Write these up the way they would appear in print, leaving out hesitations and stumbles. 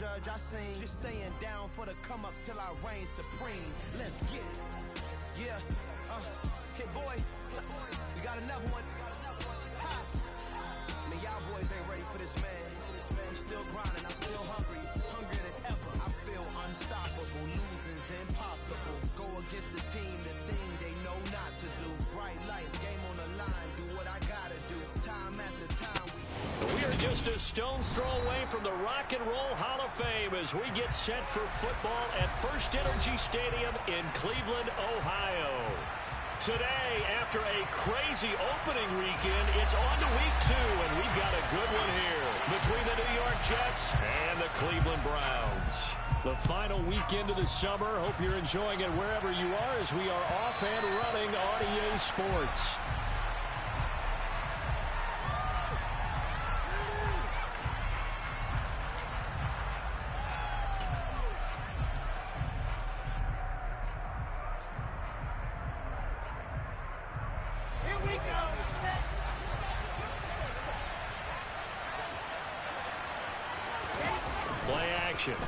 judge, I sing. Just staying down for the come up till I reign supreme. Let's get it. Yeah, hit boy, we got another one. Ha. I mean, y'all boys ain't ready for this, man. I'm still grinding, I'm still hungry, hungrier than ever. I feel unstoppable, losing's impossible. Go against the team, the thing they know not to do. Bright lights, game on the line, do what I gotta do. Time after time, we are just a stone's throw away from the Rock and Roll Hall of Fame as we get set for football at First Energy Stadium in Cleveland, Ohio. Today, after a crazy opening weekend, it's on to week 2, and we've got a good one here between the New York Jets and the Cleveland Browns. The final weekend of the summer. Hope you're enjoying it wherever you are as we are off and running on EA Sports.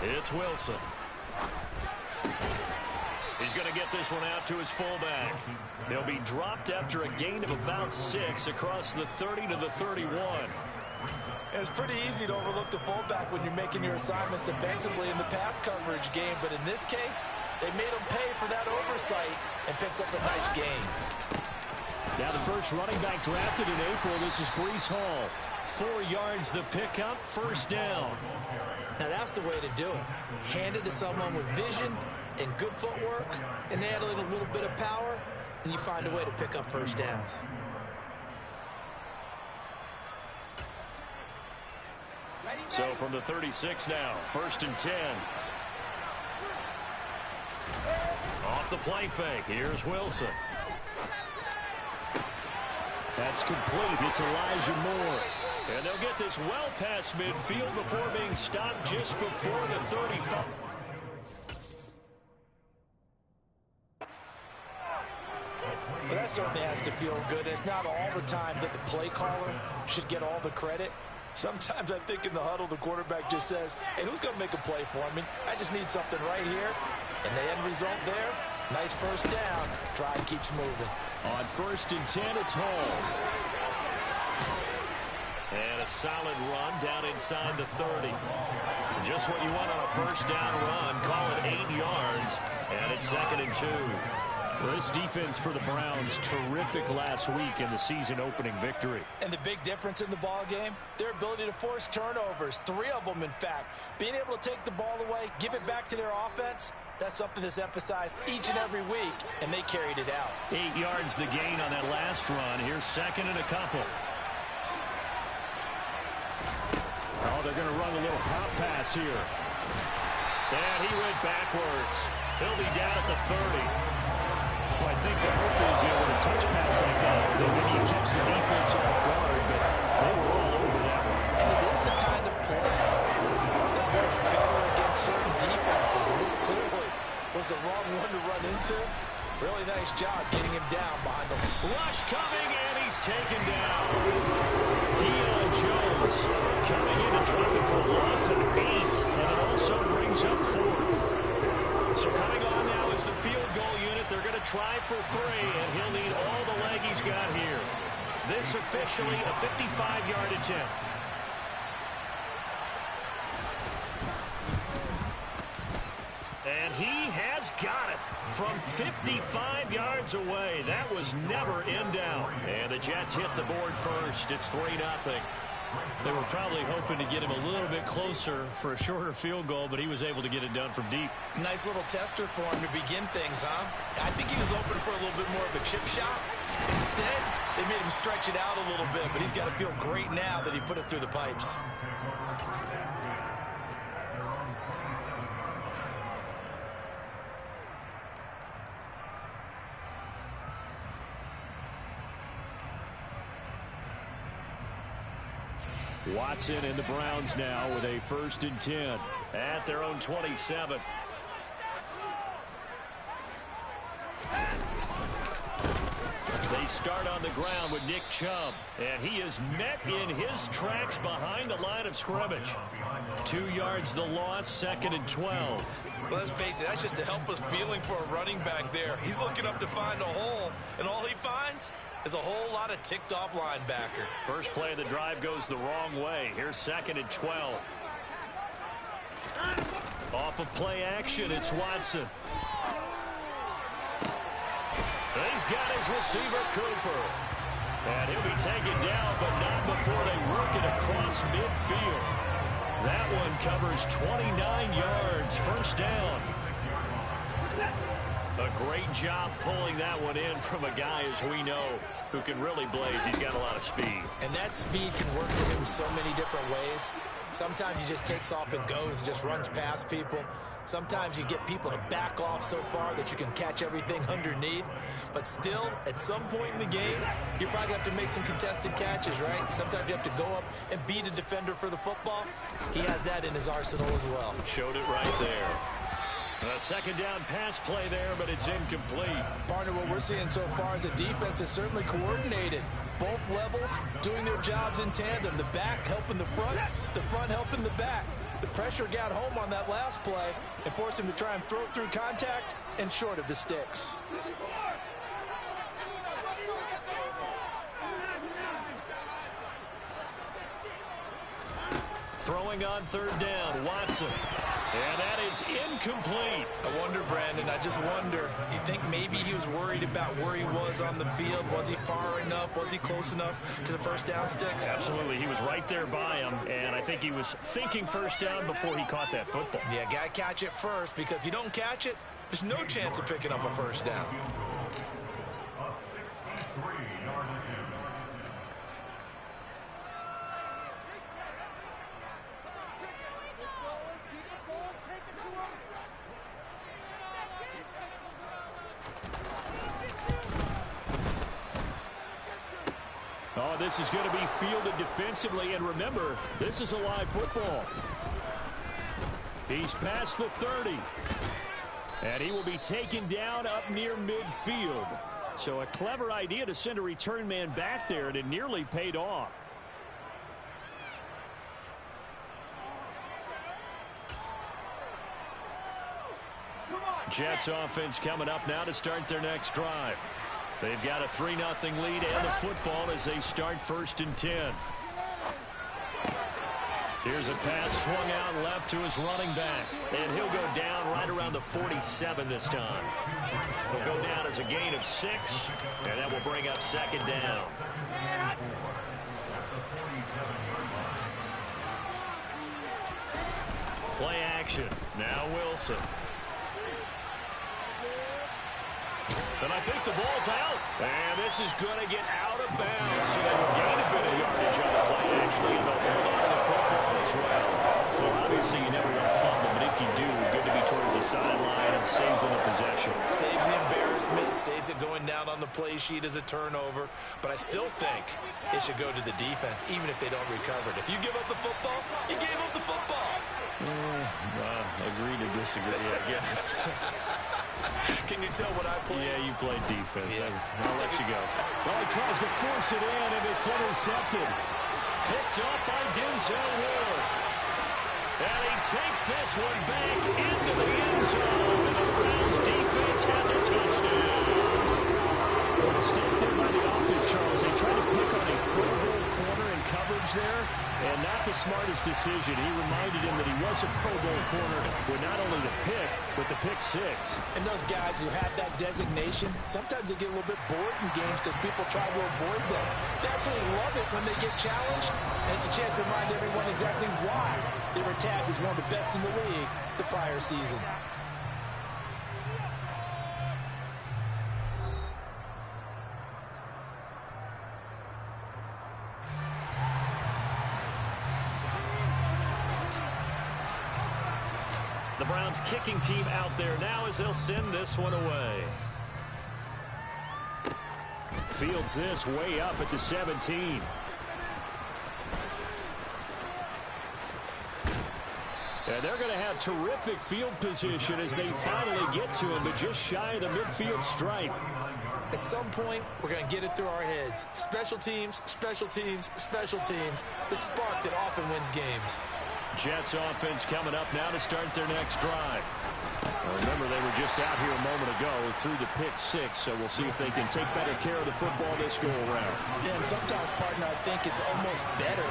It's Wilson. He's going to get this one out to his fullback. He'll be dropped after a gain of about 6 across the 30 to the 31. It's pretty easy to overlook the fullback when you're making your assignments defensively in the pass coverage game, but in this case, they made him pay for that oversight and picks up a nice gain. Now the first running back drafted in April, this is Breece Hall. 4 yards the pickup, first down. Now that's the way to do it. Hand it to someone with vision and good footwork, and add in a little bit of power, and you find a way to pick up first downs. So from the 36 now, 1st and 10. Off the play fake, here's Wilson. That's complete, it's Elijah Moore. And they'll get this well past midfield before being stopped just before the 35. Well, that certainly has to feel good. It's not all the time that the play caller should get all the credit. Sometimes I think in the huddle, the quarterback just says, hey, who's going to make a play for me? I just need something right here. And the end result there, nice first down. Drive keeps moving. On 1st and 10, it's Hall. And a solid run down inside the 30. Just what you want on a first down run. Call it 8 yards. And it's 2nd and 2. Well, this defense for the Browns, terrific last week in the season opening victory. And the big difference in the ball game, their ability to force turnovers. 3 of them, in fact. Being able to take the ball away, give it back to their offense, that's something that's emphasized each and every week, and they carried it out. 8 yards the gain on that last run. Here's 2nd and a couple. Oh, they're going to run a little pop pass here. And he went backwards. He'll be down at the 30. Well, I think the hope is, with a touch pass like that, that maybe you catch the defense off guard, but they were all over that one. And it is the kind of play that works better against certain defenses, and this clearly was the wrong one to run into. Really nice job getting him down behind the rush coming, and he's taken down. Deion Jones coming in and dropping for a loss of 8, and it also brings up 4th. So coming on now is the field goal unit. They're going to try for 3, and he'll need all the leg he's got here. This officially a 55-yard attempt. And he has got it from 55 yards away. That was never in doubt. And the Jets hit the board first. It's 3-0. They were probably hoping to get him a little bit closer for a shorter field goal, but he was able to get it done from deep. Nice little tester for him to begin things, huh? I think he was open for a little bit more of a chip shot. Instead, they made him stretch it out a little bit, but he's got to feel great now that he put it through the pipes. Watson and the Browns now with a 1st and 10 at their own 27. They They start on the ground with Nick Chubb, and he is met in his tracks behind the line of scrimmage. 2 yards the loss, 2nd and 12. Well, let's face it, that's just a helpless feeling for a running back there. He's looking up to find a hole, and all he finds is a whole lot of ticked-off linebacker. First play of the drive goes the wrong way. Here's 2nd and 12. Off of play action, it's Watson. He's got his receiver, Cooper. And he'll be taken down, but not before they work it across midfield. That one covers 29 yards, first down. A great job pulling that one in from a guy, as we know, who can really blaze. He's got a lot of speed. And that speed can work for him so many different ways. Sometimes he just takes off and goes and just runs past people. Sometimes you get people to back off so far that you can catch everything underneath. But still, at some point in the game, you probably have to make some contested catches, right? Sometimes you have to go up and beat a defender for the football. He has that in his arsenal as well. Showed it right there. A second down pass play there, but it's incomplete. Partner, what we're seeing so far is the defense is certainly coordinated. Both levels doing their jobs in tandem. The back helping the front helping the back. The pressure got home on that last play and forced him to try and throw through contact and short of the sticks. Throwing on 3rd down, Watson. And that is incomplete. I wonder, Brandon, I just wonder. You think maybe he was worried about where he was on the field? Was he far enough? Was he close enough to the first down sticks? Absolutely. He was right there by him, and I think he was thinking first down before he caught that football. Yeah, got to catch it first, because if you don't catch it, there's no chance of picking up a first down. Oh, this is going to be fielded defensively, and remember, this is a live football. He's past the 30, and he will be taken down up near midfield. So a clever idea to send a return man back there, and it nearly paid off. Jets offense coming up now to start their next drive. They've got a 3-0 lead and the football as they start 1st and 10. Here's a pass swung out left to his running back. And he'll go down right around the 47 this time. He'll go down as a gain of 6, and that will bring up 2nd down. Play action. Now Wilson. And I think the ball's out. And this is going to get out of bounds. So they will gain a bit of yardage on the play, actually, and they'll hold on to the football as well. Well, obviously, you never want to fumble, but if you do, good to be towards the sideline and saves them the possession. Saves the embarrassment, saves it going down on the play sheet as a turnover. But I still think it should go to the defense, even if they don't recover it. If you give up the football, you gave up the football. Agree to disagree, I guess. Can you tell what I played? Yeah, you played defense. Yeah. I'll let you go. Well, he tries to force it in, and it's intercepted. Picked up by Denzel Ward. And he takes this one back into the end zone. And the Browns defense has a touchdown. Mistake there by the offense, Charles. They tried to pick on a Pro Bowl corner in coverage there, and not the smartest decision. He reminded him that he was a Pro Bowl corner with not only the pick, but the pick 6. And those guys who have that designation, sometimes they get a little bit bored in games because people try to avoid them. They absolutely love it when they get challenged, and it's a chance to remind everyone exactly why they were tagged as one of the best in the league the prior season. The Browns kicking team out there now as they'll send this one away. Fields this way up at the 17. And they're going to have terrific field position as they finally get to him, but just shy of the midfield stripe. At some point, we're going to get it through our heads. Special teams, special teams, special teams. The spark that often wins games. Jets offense coming up now to start their next drive. Remember, they were just out here a moment ago through the pick six, so we'll see if they can take better care of the football this go-around. Yeah, and sometimes, partner, I think it's almost better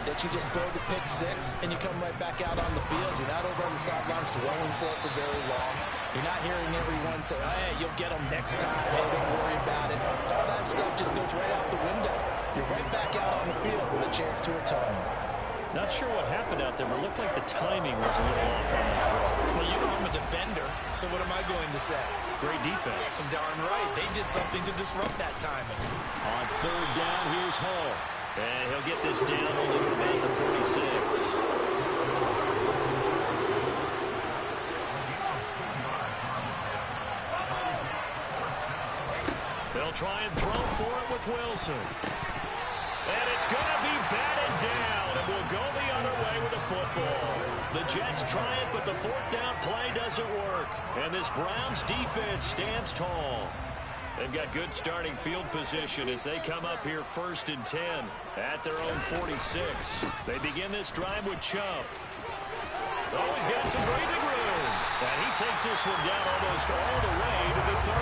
that you just throw the pick six and you come right back out on the field. You're not over on the sidelines dwelling for it for very long. You're not hearing everyone say, hey, you'll get them next time. Hey, don't worry about it. All that stuff just goes right out the window. You're right back out on the field with a chance to atone. Not sure what happened out there, but it looked like the timing was a little off on that throw. Well, you know I'm a defender, so what am I going to say? Great defense. Darn right. They did something to disrupt that timing. On third down, here's Hall. And he'll get this down only to about the 46. They'll try and throw for it with Wilson. And it's going to be batted down, and we'll go the other way with the football. The Jets try it, but the fourth down play doesn't work. And this Browns defense stands tall. They've got good starting field position as they come up here 1st and 10 at their own 46. They begin this drive with Chubb. Oh, he's got some breathing room. And he takes this one down almost all the way to the 30.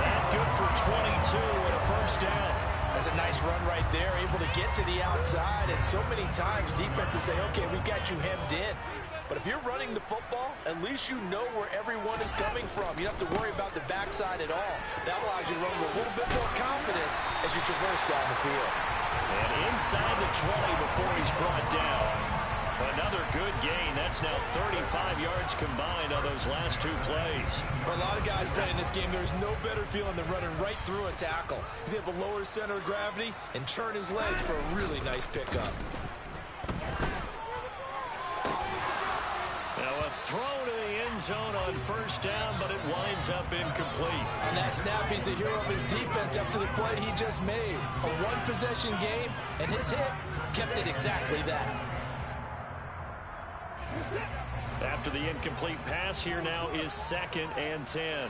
That good for 22 and a first down. That's a nice run right there, able to get to the outside. And so many times defenses say, okay, we've got you hemmed in. But if you're running the football, at least you know where everyone is coming from. You don't have to worry about the backside at all. That allows you to run with a little bit more confidence as you traverse down the field. And inside the 20 before he's brought down. Another good gain. That's now 35 yards combined on those last two plays. For a lot of guys playing this game, there's no better feeling than running right through a tackle. He's able to lower his center of gravity and turn his legs for a really nice pickup. Now a throw to the end zone on first down, but it winds up incomplete. On that snap, he's the hero of his defense up to the play he just made. A one-possession game, and his hit kept it exactly that. After the incomplete pass, here now is 2nd and 10.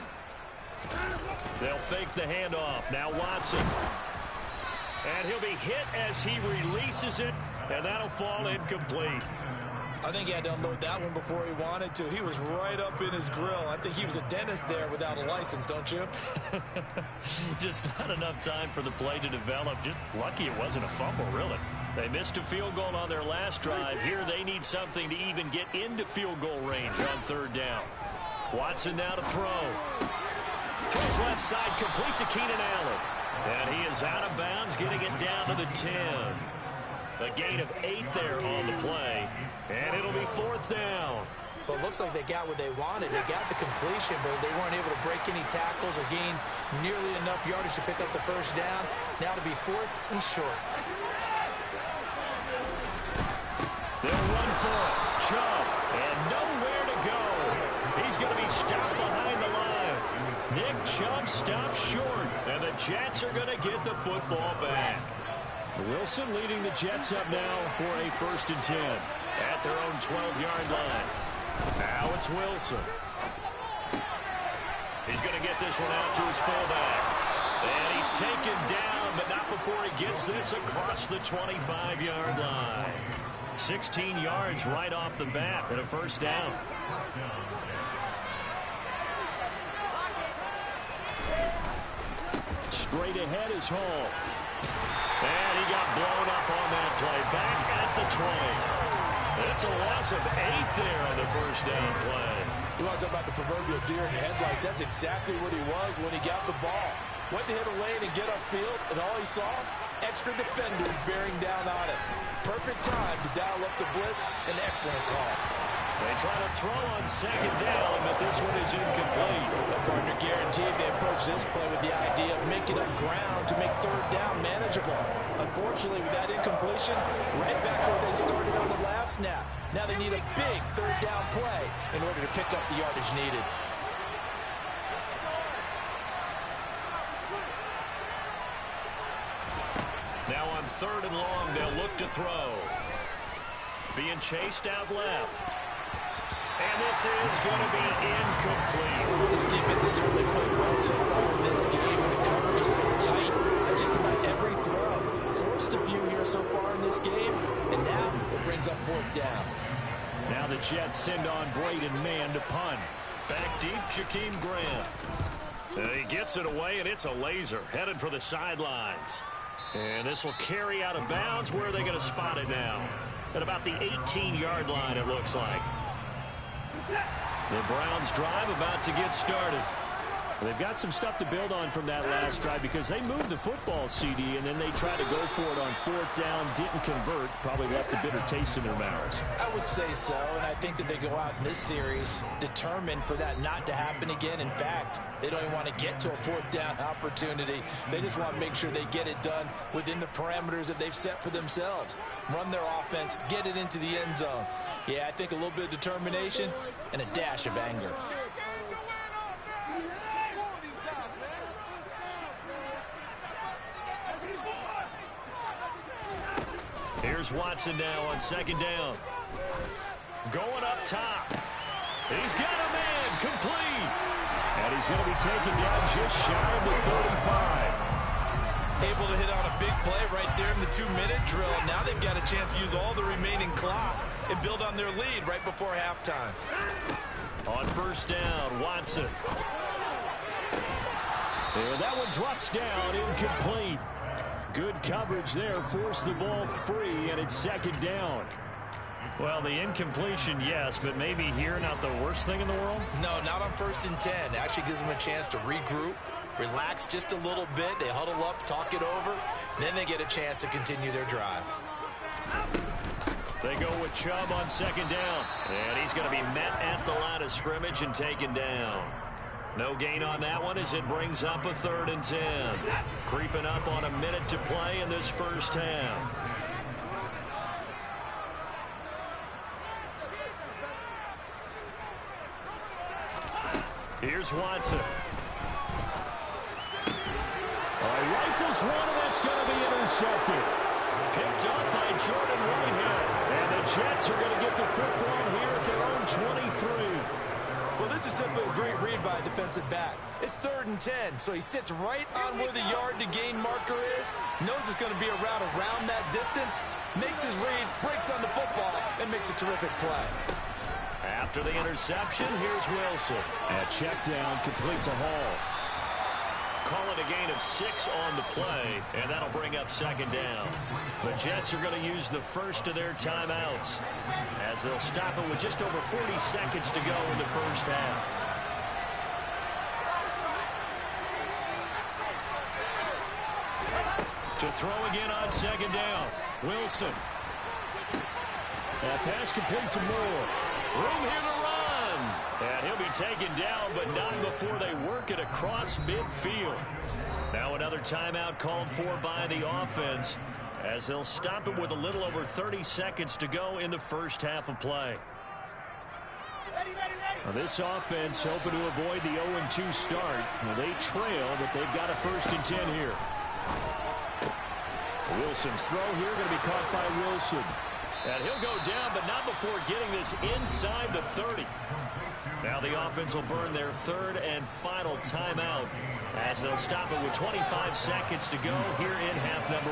They'll fake the handoff. Now Watson. And he'll be hit as he releases it, and that'll fall incomplete. I think he had to unload that one before he wanted to. He was right up in his grill. I think he was a dentist there without a license, don't you? Just not enough time for the play to develop. Just lucky it wasn't a fumble, really. They missed a field goal on their last drive. Here they need something to even get into field goal range on third down. Watson now to throw. Throws left side, complete to Keenan Allen. And he is out of bounds, getting it down to the 10. A gain of 8 there on the play. And it'll be 4th down. Well, it looks like they got what they wanted. They got the completion, but they weren't able to break any tackles or gain nearly enough yardage to pick up the first down. Now to be 4th and short. They'll run for it. Chubb. And nowhere to go. He's going to be stopped behind the line. Nick Chubb stops short. And the Jets are going to get the football back. Wilson leading the Jets up now for a 1st and 10 at their own 12-yard line. Now it's Wilson. He's going to get this one out to his fullback. And he's taken down, but not before he gets this across the 25-yard line. 16 yards right off the bat and a first down. Straight ahead is Hall. And he got blown up on that play. Back at the 20. It's a loss of 8 there on the first down play. You want to talk about the proverbial deer in the headlights. That's exactly what he was when he got the ball. Went to hit a lane and get upfield, and all he saw, extra defenders bearing down on it. Perfect time to dial up the blitz. An excellent call. They try to throw on second down, but this one is incomplete. The partner guaranteed they approach this play with the idea of making up ground to make third down manageable. Unfortunately, with that incompletion, right back where they started on the last snap. Now they need a big third down play in order to pick up the yardage needed. Now on 3rd and long, they'll look to throw. Being chased out left. And this is going to be incomplete. This defense has certainly played well so far in this game, and the coverage has been tight on just about every throw. Forced a few here so far in this game, and now it brings up 4th down. Now the Jets send on Braden Mann to punt. Back deep, Jakeem Grant. He gets it away, and it's a laser headed for the sidelines. And this will carry out of bounds. Where are they going to spot it now? At about the 18-yard line, it looks like. The Browns drive about to get started. They've got some stuff to build on from that last drive because they moved the football, CD, and then they tried to go for it on 4th down, didn't convert, probably left a bitter taste in their mouths. I would say so, and I think that they go out in this series determined for that not to happen again. In fact, they don't even want to get to a 4th down opportunity. They just want to make sure they get it done within the parameters that they've set for themselves. Run their offense, get it into the end zone. Yeah, I think a little bit of determination and a dash of anger. Here's Watson now on 2nd down. Going up top. He's got a man complete. And he's going to be taken down just shy of the 35. Able to hit on a big play right there in the 2-minute drill. Now they've got a chance to use all the remaining clock and build on their lead right before halftime. On 1st down, Watson. And that one drops down, incomplete. Good coverage there, forced the ball free, and it's 2nd down. Well, the incompletion, yes, but maybe here not the worst thing in the world? No, not on 1st and 10. It actually gives them a chance to regroup, relax just a little bit. They huddle up, talk it over, and then they get a chance to continue their drive. They go with Chubb on 2nd down, and he's going to be met at the line of scrimmage and taken down. No gain on that one as it brings up a 3rd and 10. Creeping up on a minute to play in this first half. Here's Watson. Rifles one, and that's going to be intercepted. Picked up by Jordan Whitehead. And the Jets are going to get the football here at their own 23. Well, this is simply a great read by a defensive back. It's 3rd and 10, so he sits right on where the yard-to-gain marker is, knows it's going to be a route around that distance, makes his read, breaks on the football, and makes a terrific play. After the interception, here's Wilson. And check down, complete to Hall. Call it a gain of 6 on the play, and that'll bring up 2nd down. The Jets are going to use the first of their timeouts as they'll stop it with just over 40 seconds to go in the first half. To throw again on 2nd down. Wilson. That pass complete to Moore. Room here to run. And he'll be taken down, but not before they work it across midfield. Now another timeout called for by the offense as they'll stop it with a little over 30 seconds to go in the first half of play. Now this offense hoping to avoid the 0-2 start. Well, they trail, but they've got a 1st and 10 here. Wilson's throw here going to be caught by Wilson. And he'll go down, but not before getting this inside the 30. Now the offense will burn their 3rd and final timeout as they'll stop it with 25 seconds to go here in half number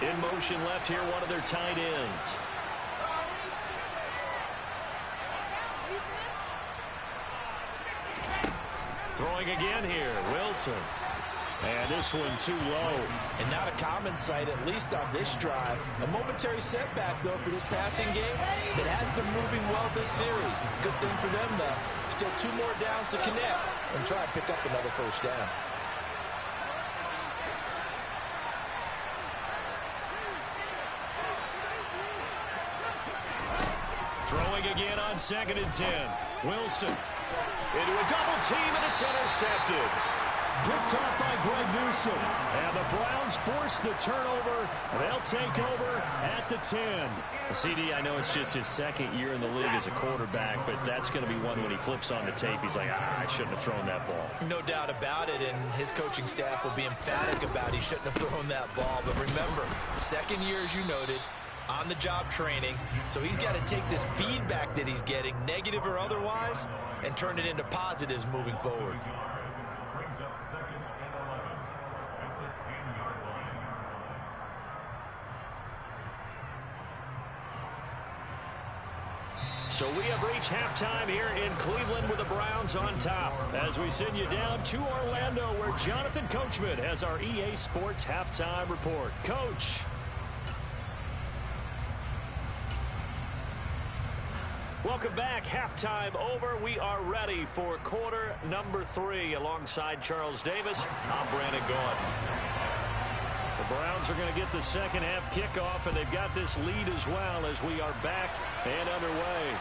1. In motion left here, one of their tight ends. Throwing again here, Wilson. And this one too low. And not a common sight, at least on this drive. A momentary setback, though, for this passing game that has been moving well this series. Good thing for them, though. Still 2 more downs to connect and try to pick up another 1st down. Throwing again on 2nd and 10. Wilson into a double team, and it's intercepted. Picked off by Greg Newsome. And the Browns force the turnover. They'll take over at the 10. CD, I know it's just his second year in the league as a quarterback, but that's going to be one when he flips on the tape. He's like, I shouldn't have thrown that ball. No doubt about it, and his coaching staff will be emphatic about he shouldn't have thrown that ball. But remember, second year, as you noted, on-the-job training. So he's got to take this feedback that he's getting, negative or otherwise, and turn it into positives moving forward. So we have reached halftime here in Cleveland with the Browns on top. As we send you down to Orlando, where Jonathan Coachman has our EA Sports halftime report. Coach. Welcome back. Halftime over. We are ready for quarter number 3. Alongside Charles Davis, I'm Brandon Gaudin. The Browns are going to get the second half kickoff, and they've got this lead as well as we are back and underway.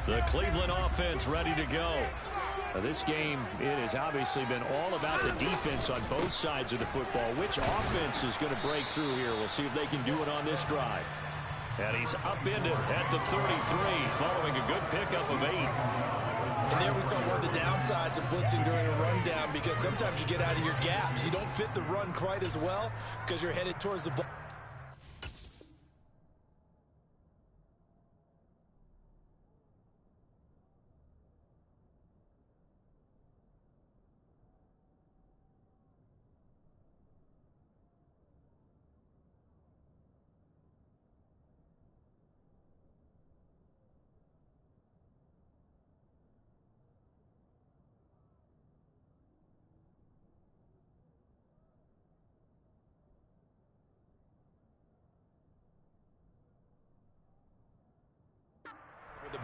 The Cleveland offense ready to go. Now this game, it has obviously been all about the defense on both sides of the football. Which offense is going to break through here? We'll see if they can do it on this drive. And he's upended at the 33, following a good pickup of 8. And there we saw one of the downsides of blitzing during a rundown, because sometimes you get out of your gaps. You don't fit the run quite as well because you're headed towards the ball.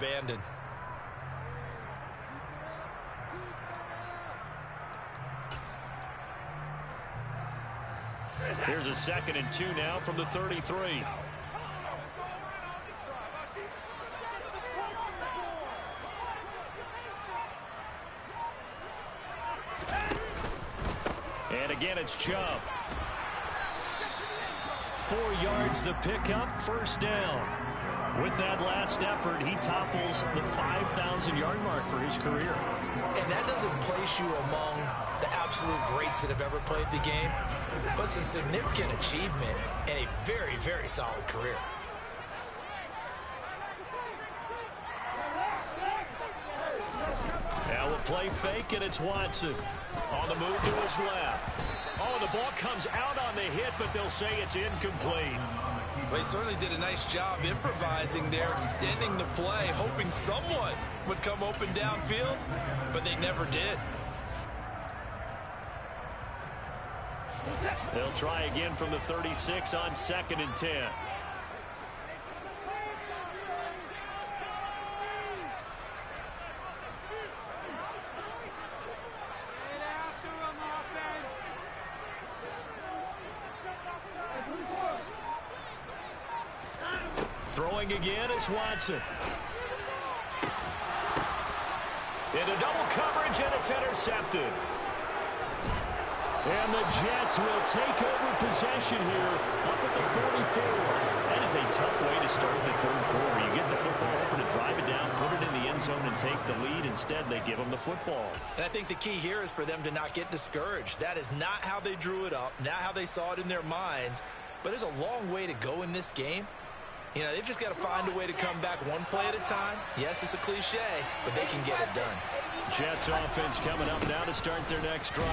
Abandoned. Here's a 2nd and 2 now from the 33. And again, it's Chubb. 4 yards the pickup, first down. With that last effort, he topples the 5,000-yard mark for his career. And that doesn't place you among the absolute greats that have ever played the game, but it's a significant achievement and a very, very solid career. Now we'll play fake, and it's Watson. On the move to his left. Oh, the ball comes out on the hit, but they'll say it's incomplete. Well, he certainly did a nice job improvising there, extending the play, hoping someone would come open downfield, but they never did. They'll try again from the 36 on 2nd and 10. Throwing again is Watson. Into double coverage, and it's intercepted. And the Jets will take over possession here up at the 44. That is a tough way to start the third quarter. You get the football over to drive it down, put it in the end zone, and take the lead. Instead, they give them the football. And I think the key here is for them to not get discouraged. That is not how they drew it up, not how they saw it in their minds. But there's a long way to go in this game. You know, they've just got to find a way to come back one play at a time. Yes, it's a cliche, but they can get it done. Jets offense coming up now to start their next drive.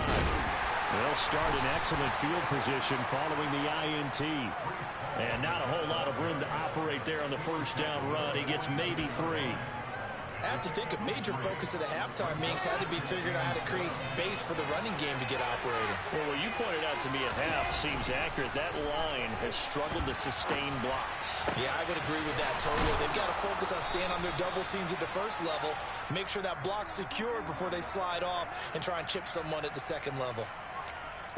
They'll start in excellent field position following the INT. And not a whole lot of room to operate there on the first down run. He gets maybe 3. I have to think a major focus of the halftime meetings had to be figuring out how to create space for the running game to get operating. Well, what you pointed out to me at half seems accurate. That line has struggled to sustain blocks. Yeah, I would agree with that totally. They've got to focus on staying on their double teams at the first level, make sure that block's secured before they slide off and try and chip someone at the second level.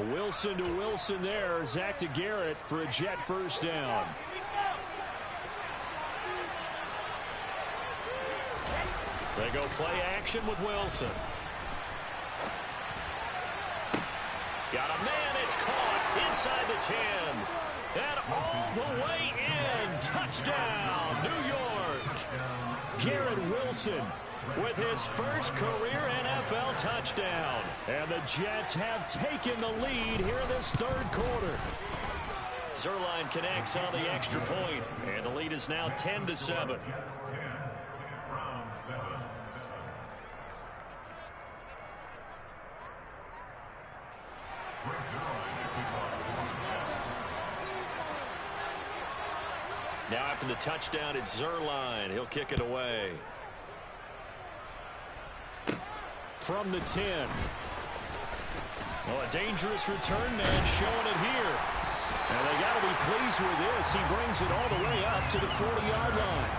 Wilson to Wilson there. Zach to Garrett for a Jet first down. They go play action with Wilson. Got a man. It's caught inside the 10. And all the way in. Touchdown, New York. Garrett Wilson with his first career NFL touchdown. And the Jets have taken the lead here in this third quarter. Zerline connects on the extra point, and the lead is now 10-7. Now after the touchdown, it's Zerline. He'll kick it away. From the 10. Well, a dangerous return man showing it here. And they got to be pleased with this. He brings it all the way up to the 40-yard line.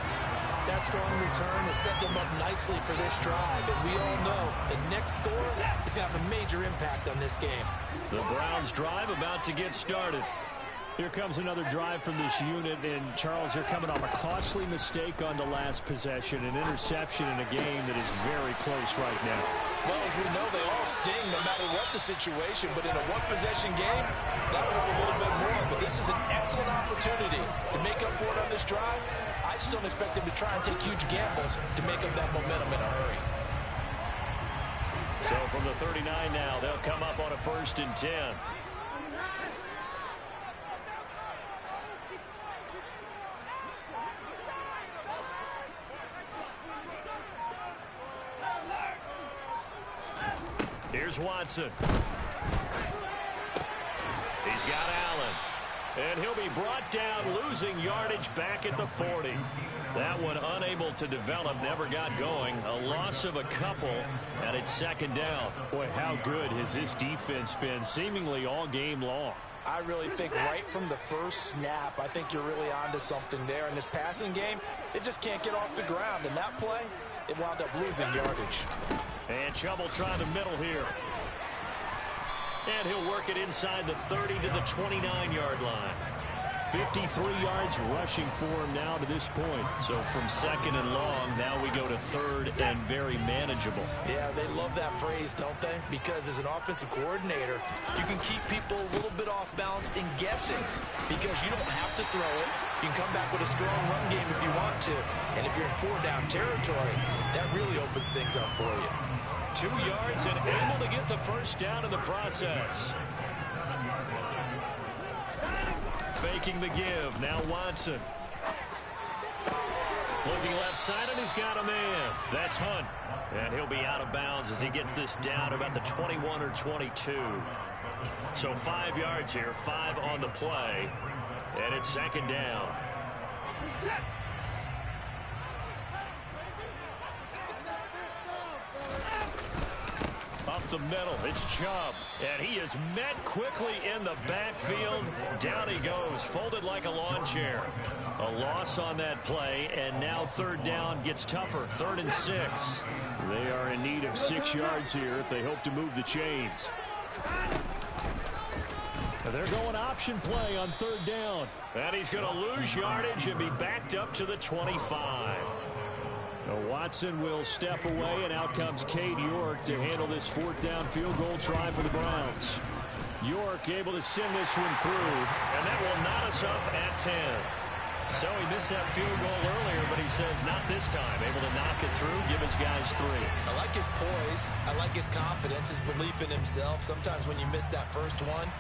That strong return has set them up nicely for this drive. And we all know the next score is going to have a major impact on this game. The Browns drive about to get started. Here comes another drive from this unit, and Charles, they're coming off a costly mistake on the last possession, an interception in a game that is very close right now. Well, as we know, they all sting no matter what the situation, but in a one-possession game, that would hurt a little bit more. But this is an excellent opportunity to make up for it on this drive. I just don't expect them to try and take huge gambles to make up that momentum in a hurry. So from the 39 now, they'll come up on a 1st and 10. Here's Watson. He's got Allen. And he'll be brought down, losing yardage back at the 40. That one unable to develop, never got going. A loss of a couple, and it's 2nd down. Boy, how good has this defense been seemingly all game long? I really think right from the first snap, I think you're really onto something there. In this passing game, it just can't get off the ground. And that play, it wound up losing yardage. And Chubb will try the middle here. And he'll work it inside the 30 to the 29-yard line. 53 yards rushing for him now to this point. So from 2nd and long, now we go to 3rd and very manageable. Yeah, they love that phrase, don't they? Because as an offensive coordinator, you can keep people a little bit off balance and guessing because you don't have to throw it. You can come back with a strong run game if you want to. And if you're in 4-down territory, that really opens things up for you. 2 yards and able to get the first down in the process. Faking the give. Now Watson. Looking left side, and he's got a man. That's Hunt. And he'll be out of bounds as he gets this down about the 21 or 22. So 5 yards here, 5 on the play. And it's 2nd down. Up the middle, it's Chubb. And he is met quickly in the backfield. Down he goes, folded like a lawn chair. A loss on that play, and now 3rd down gets tougher. 3rd and 6. They are in need of 6 yards here if they hope to move the chains. They're going option play on 3rd down. And he's going to lose yardage and be backed up to the 25. Now Watson will step away, and out comes Cade York to handle this 4th down field goal try for the Browns. York able to send this one through, and that will knot us up at 10. So he missed that field goal earlier, but he says not this time. Able to knock it through, give his guys 3. I like his poise. I like his confidence, his belief in himself. Sometimes when you miss that first one,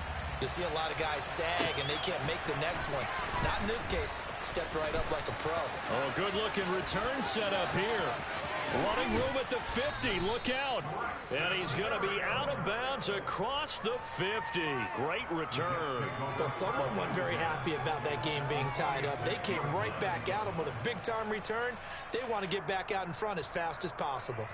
you see a lot of guys sag, and they can't make the next one. Not in this case. Stepped right up like a pro. Oh, good-looking return set up here. Running room at the 50. Look out. And he's going to be out of bounds across the 50. Great return. Well, someone wasn't very happy about that game being tied up. They came right back at him with a big-time return. They want to get back out in front as fast as possible.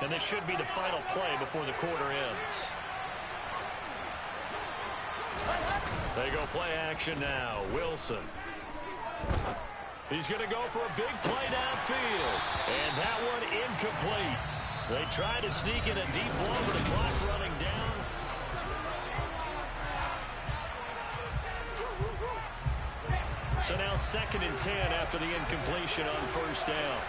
And this should be the final play before the quarter ends. They go play action now. Wilson. He's going to go for a big play downfield. And that one incomplete. They tried to sneak in a deep ball, but the clock running down. So now 2nd and 10 after the incompletion on first down.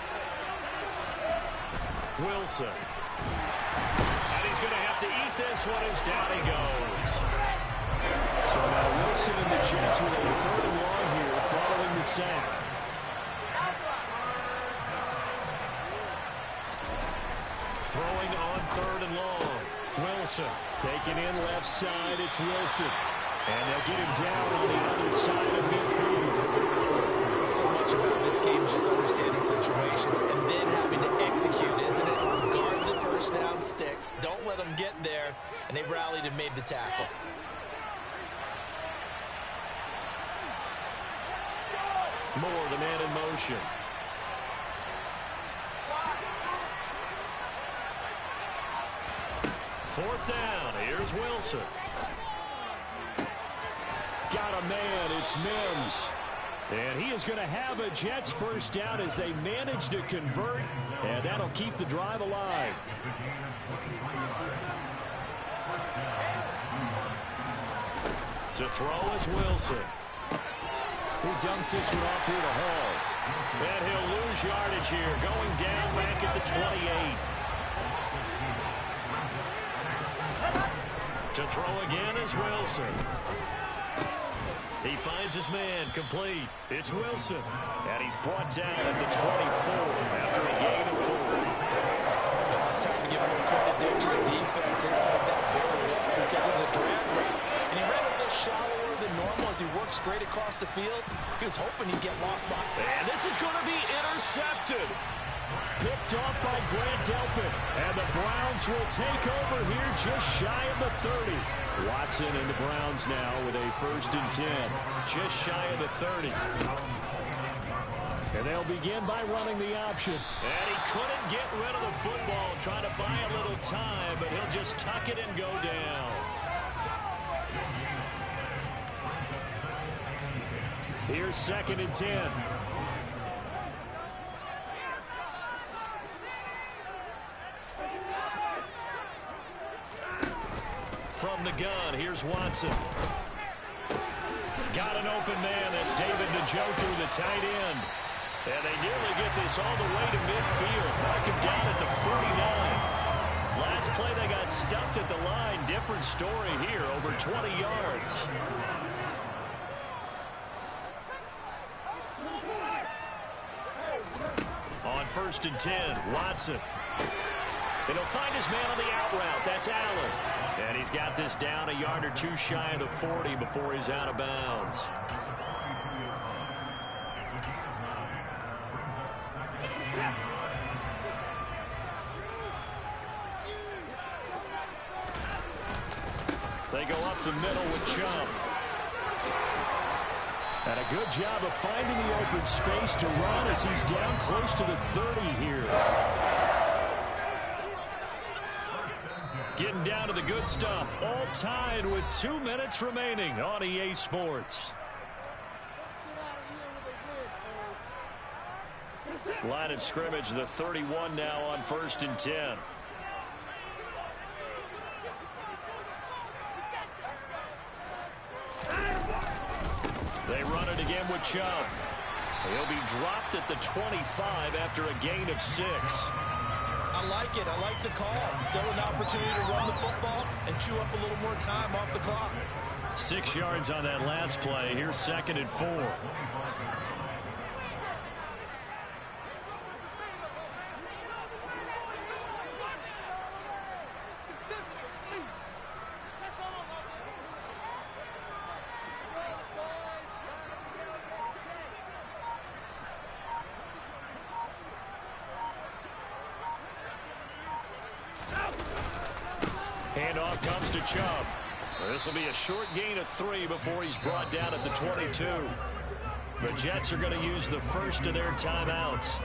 Wilson. And he's going to have to eat this one as down he goes. So now Wilson and the Jets with a 3rd and long here following the sack. Throwing on 3rd and long. Wilson taking in left side. It's Wilson. And they'll get him down on the other side of midfield. So much about this game is just understanding situations and then having to execute, isn't it? Guard the first down sticks. Don't let them get there. And they rallied and made the tackle. Moore, the man in motion. Fourth down. Here's Wilson. Got a man. It's Mims. And he is going to have a Jets first down as they manage to convert. And that'll keep the drive alive. To throw is Wilson. He dumps this one off here to Hall. And he'll lose yardage here. Going down back at the 28. To throw again is Wilson. He finds his man complete. It's Wilson. And he's brought down at the 24 after a gain of 4. It's time to give more credit there to the defense. They played that very well because it was a drag route. And he ran a little shallower than normal as he worked straight across the field. He was hoping he'd get lost by. And this is going to be intercepted. Picked off by Grant Delpit. And the Browns will take over here just shy of the 30. Watson and the Browns now with a 1st and 10. Just shy of the 30. And they'll begin by running the option. And he couldn't get rid of the football, trying to buy a little time, but he'll just tuck it and go down. Here's 2nd and 10. From the gun, here's Watson. Got an open man. That's David Njoku, the tight end. And they nearly get this all the way to midfield. Mark him down at the 49. Last play, they got stuffed at the line. Different story here, over 20 yards. On 1st and 10, Watson. And he'll find his man on the out route. That's Allen. And he's got this down a yard or 2 shy of the 40 before he's out of bounds. They go up the middle with Chubb. And a good job of finding the open space to run as he's down close to the 30 here. Getting down to the good stuff. All tied with 2 minutes remaining on EA Sports. Line of scrimmage, the 31 now on 1st and 10. They run it again with Chubb. He'll be dropped at the 25 after a gain of 6. I like it. I like the call. Still an opportunity to run the football and chew up a little more time off the clock. 6 yards on that last play. Here's 2nd and 4. Handoff comes to Chubb. This will be a short gain of 3 before he's brought down at the 22. The Jets are going to use the first of their timeouts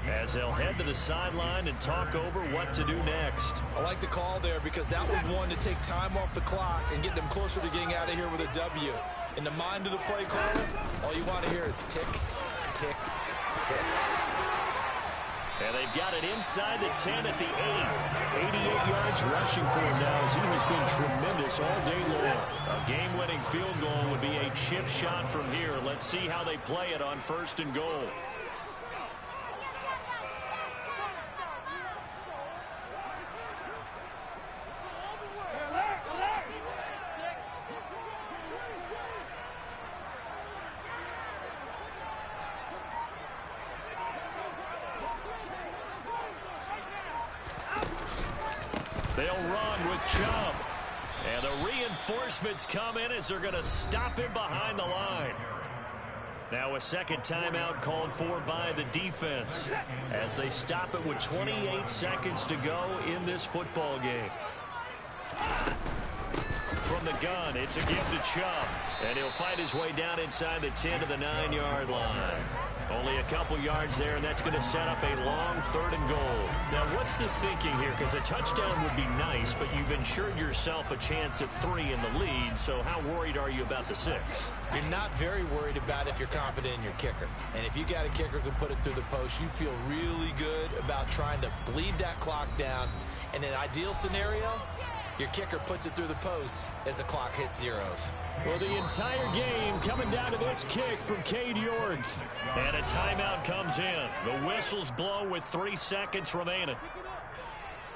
as they'll head to the sideline and talk over what to do next. I like the call there because that was one to take time off the clock and get them closer to getting out of here with a W. In the mind of the play caller, all you want to hear is tick, tick, tick. And they've got it inside the 10 at the 8. 88 yards rushing for him now as he has been tremendous all day long. A game-winning field goal would be a chip shot from here. Let's see how they play it on 1st and goal. They'll run with Chubb. And the reinforcements come in as they're going to stop him behind the line. Now a second timeout called for by the defense as they stop it with 28 seconds to go in this football game. From the gun, it's a give to Chubb. And he'll fight his way down inside the 10 to the 9-yard line. Only a couple yards there, and that's going to set up a long 3rd and goal. Now, what's the thinking here? Because a touchdown would be nice, but you've ensured yourself a chance at 3 in the lead, so how worried are you about the 6? You're not very worried about it if you're confident in your kicker. And if you got a kicker who can put it through the post, you feel really good about trying to bleed that clock down. In an ideal scenario, your kicker puts it through the post as the clock hits zeros. Well, the entire game coming down to this kick from Cade York. And a timeout comes in. The whistles blow with 3 seconds remaining.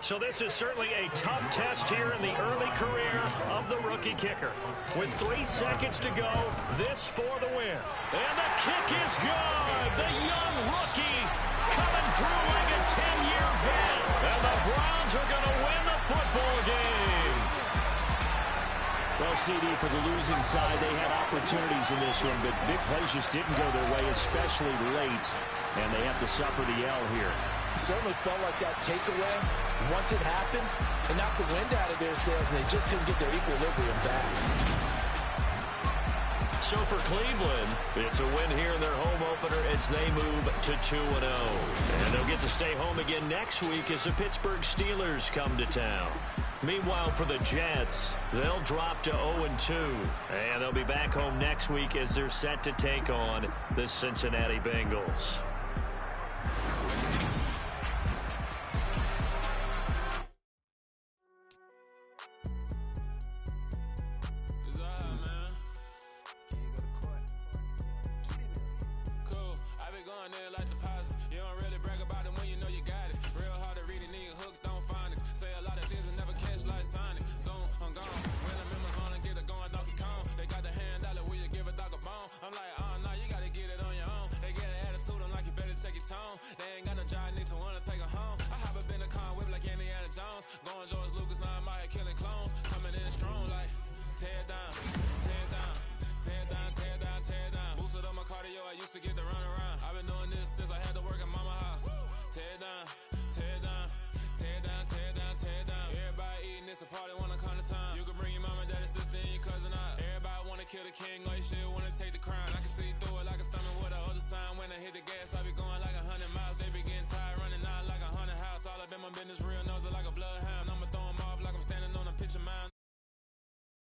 So this is certainly a tough test here in the early career of the rookie kicker. With 3 seconds to go, this for the win. And the kick is good. The young rookie coming through like a 10-year vet. And the Browns are going to win the football game. Well, CD, for the losing side, they had opportunities in this one, but big plays just didn't go their way, especially late. And they have to suffer the L here. It certainly felt like that takeaway, once it happened, it knocked the wind out of their sails, and they just couldn't get their equilibrium back. So for Cleveland, it's a win here in their home opener as they move to 2-0. And they'll get to stay home again next week as the Pittsburgh Steelers come to town. Meanwhile, for the Jets, they'll drop to 0-2. And they'll be back home next week as they're set to take on the Cincinnati Bengals. When I hit the gas, I be going like 100 miles. They be getting tired, running out like a 100 house. All up in my business real